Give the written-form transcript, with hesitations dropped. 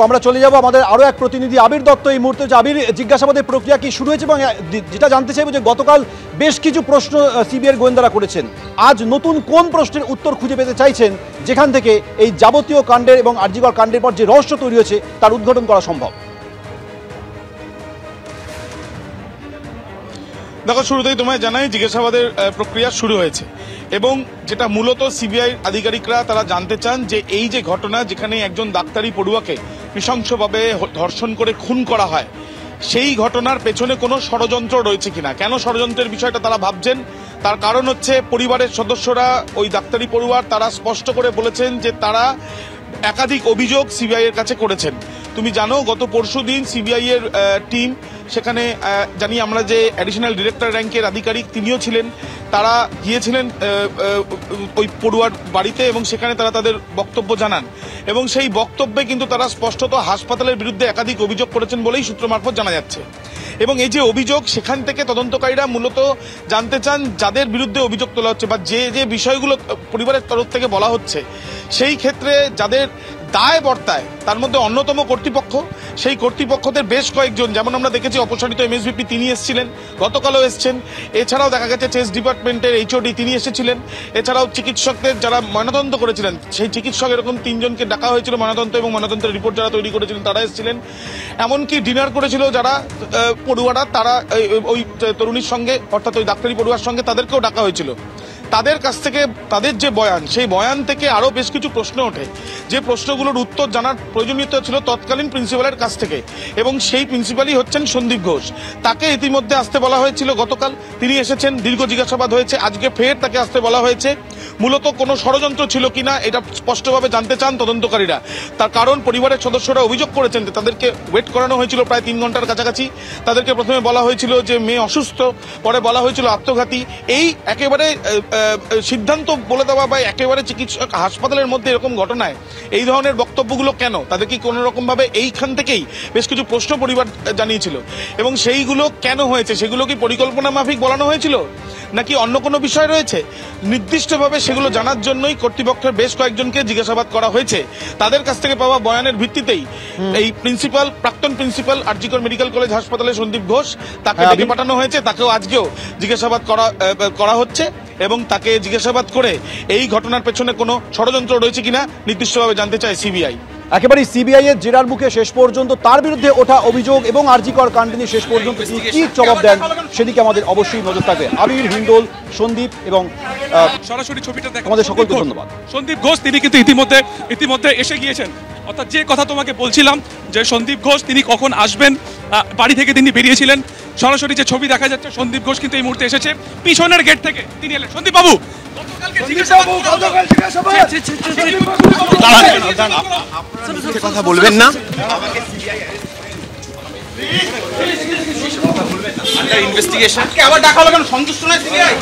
আমরা চলে যাব আমাদের আরো এক প্রতিনিধি আবির দত্ত এই মুহূর্তে। আবির, জিজ্ঞাসাবাদের প্রক্রিয়া কি শুরু হয়েছে এবং যেটা জানতে চাইবো যে গতকাল বেশ কিছু প্রশ্ন সিবিআই গোয়েন্দারা করেছেন, আজ নতুন কোন প্রশ্নের উত্তর খুঁজে পেতে চাইছেন যেখান থেকে এই যাবতীয় কাণ্ডের এবং আরজিকর কাণ্ডের পর যে রহস্য তৈরি হয়েছে তার উদ্ঘাটন করা সম্ভব? দেখো, শুরুতেই তোমায় জানাই জিজ্ঞাসাবাদের প্রক্রিয়া শুরু হয়েছে এবং যেটা মূলত সিবিআই আধিকারিকরা তারা জানতে চান যে এই যে ঘটনা যেখানে একজন ডাক্তারি পড়ুয়াকে নৃশংসভাবে ধর্ষণ করে খুন করা হয়, সেই ঘটনার পেছনে কোনো ষড়যন্ত্র রয়েছে কিনা। কেন ষড়যন্ত্রের বিষয়টা তারা ভাবছেন, তার কারণ হচ্ছে পরিবারের সদস্যরা ওই ডাক্তারি পড়ুয়ার তারা স্পষ্ট করে বলেছেন যে তারা একাধিক অভিযোগ সিবিআই এর কাছে করেছেন। তুমি জানো গত পরশুদিন সিবিআই এর টিম সেখানে জানি আমরা যে অ্যাডিশনাল ডিরেক্টর র্যাঙ্কের আধিকারিক তিনিও ছিলেন, তারা গিয়েছিলেন ওই পড়ুয়ার বাড়িতে এবং সেখানে তারা তাদের বক্তব্য জানান এবং সেই বক্তব্যে কিন্তু তারা স্পষ্টত হাসপাতালের বিরুদ্ধে একাধিক অভিযোগ করেছেন বলেই সূত্র মারফত জানা যাচ্ছে। এবং এই যে অভিযোগ, সেখান থেকে তদন্তকারীরা মূলত জানতে চান যাদের বিরুদ্ধে অভিযোগ তোলা হচ্ছে বা যে যে বিষয়গুলো পরিবারের তরফ থেকে বলা হচ্ছে, সেই ক্ষেত্রে যাদের দায় বর্তায় তার মধ্যে অন্যতম কর্তৃপক্ষ, সেই কর্তৃপক্ষদের বেশ কয়েকজন, যেমন আমরা দেখেছি অপসারিত এমএসভিপি তিনি এসেছিলেন, গতকালও এসছেন, এছাড়াও দেখা গেছে চেস্ট ডিপার্টমেন্টের এইচওডি তিনি এসেছিলেন, এছাড়াও চিকিৎসকদের যারা ময়নাতদন্ত করেছিলেন সেই চিকিৎসক এরকম তিনজনকে ডাকা হয়েছিল, ময়নাতদন্ত এবং ময়নাতন্ত্রের রিপোর্ট যারা তৈরি করেছিলেন তারা এসেছিলেন, এমনকি ডিনার করেছিল যারা পড়ুয়ারা, তারা ওই তরুণীর সঙ্গে অর্থাৎ ওই ডাক্তারি পড়ুয়ার সঙ্গে তাদেরকেও ডাকা হয়েছিল। তাদের কাছ থেকে তাদের যে বয়ান, সেই বয়ান থেকে আরো বেশ কিছু প্রশ্ন ওঠে, যে প্রশ্নগুলোর উত্তর জানার প্রয়োজনীয়তা ছিল তৎকালীন প্রিন্সিপালের কাছ থেকে এবং সেই প্রিন্সিপালই হচ্ছেন সন্দীপ ঘোষ। তাকে ইতিমধ্যে আসতে বলা হয়েছিল, গতকাল তিনি এসেছেন, দীর্ঘ জিজ্ঞাসাবাদ হয়েছে, আজকে ফের তাকে আসতে বলা হয়েছে। মূলত কোনো ষড়যন্ত্র ছিল কিনা এটা স্পষ্টভাবে জানতে চান তদন্তকারীরা। তার কারণ পরিবারের সদস্যরা অভিযোগ করেছেন যে তাদেরকে ওয়েট করানো হয়েছিল প্রায় 3 ঘন্টার কাছাকাছি। তাদেরকে প্রথমে বলা হয়েছিল যে মেয়ে অসুস্থ, পরে বলা হয়েছিল আত্মঘাতী। এই একেবারে সিদ্ধান্ত বলে দেওয়া বা একেবারে চিকিৎসক হাসপাতালের মধ্যে এরকম ঘটনায় এই ধরনের বক্তব্যগুলো কেন, তাদের কি কোনো রকম ভাবে এইখান থেকেই বেশ কিছু প্রশ্ন পরিবার জানিয়েছিল এবং সেইগুলো কেন হয়েছে, সেগুলো কি পরিকল্পনা মাফিক বলানো হয়েছিল নাকি অন্য কোনো বিষয় রয়েছে, নির্দিষ্টভাবে সেগুলো জানার জন্যই কর্তৃপক্ষের বেশ কয়েকজনকে জিজ্ঞাসাবাদ করা হয়েছে। তাদের কাছ থেকে পাওয়া বয়ানের ভিত্তিতেই এই প্রিন্সিপাল, প্রাক্তন প্রিন্সিপাল আরজিকর মেডিকেল কলেজ হাসপাতালে সন্দীপ ঘোষ, তাকে ডেকে পাঠানো হয়েছে, তাকেও আজকেও জিজ্ঞাসাবাদ করা হচ্ছে এবং তাকে জিজ্ঞাসাবাদ করে এই ঘটনার পেছনে কোনো ষড়যন্ত্র রয়েছে কিনা নির্দিষ্টভাবে জানতে চায় সিবিআই। একেবারে সিবিআই এর জেরার মুখে শেষ পর্যন্ত তার বিরুদ্ধে ওঠা অভিযোগ এবং আরজিকর কাণ্ড নিয়ে শেষ পর্যন্ত কি জবাব দেন সেদিকে আমাদের অবশ্যই নজর থাকবে। আবির, হিন্দোল, সন্দীপ এবং সরাসরি ছবিটা দেখো, আমাদের সকলকে ধন্যবাদ। সন্দীপ ঘোষ তিনি কিন্তু ইতিমধ্যে এসে গিয়েছেন। অর্থাৎ যে কথা তোমাকে বলছিলাম যে সন্দীপ ঘোষ তিনি কখন আসবেন, বাড়ি থেকে তিনি বেরিয়েছিলেন, সরাসরি যে ছবি দেখা যাচ্ছে সন্দীপ ঘোষ কিন্তু এই মুহূর্তে এসেছে পিছনের গেট থেকে তিনি এলেন। সন্দীপ বাবু, কথা বলবেন না, ইনভেস্টিগেশন আবার ডাকা হলো কেন? সন্তুষ্ট নয় সিবিআই?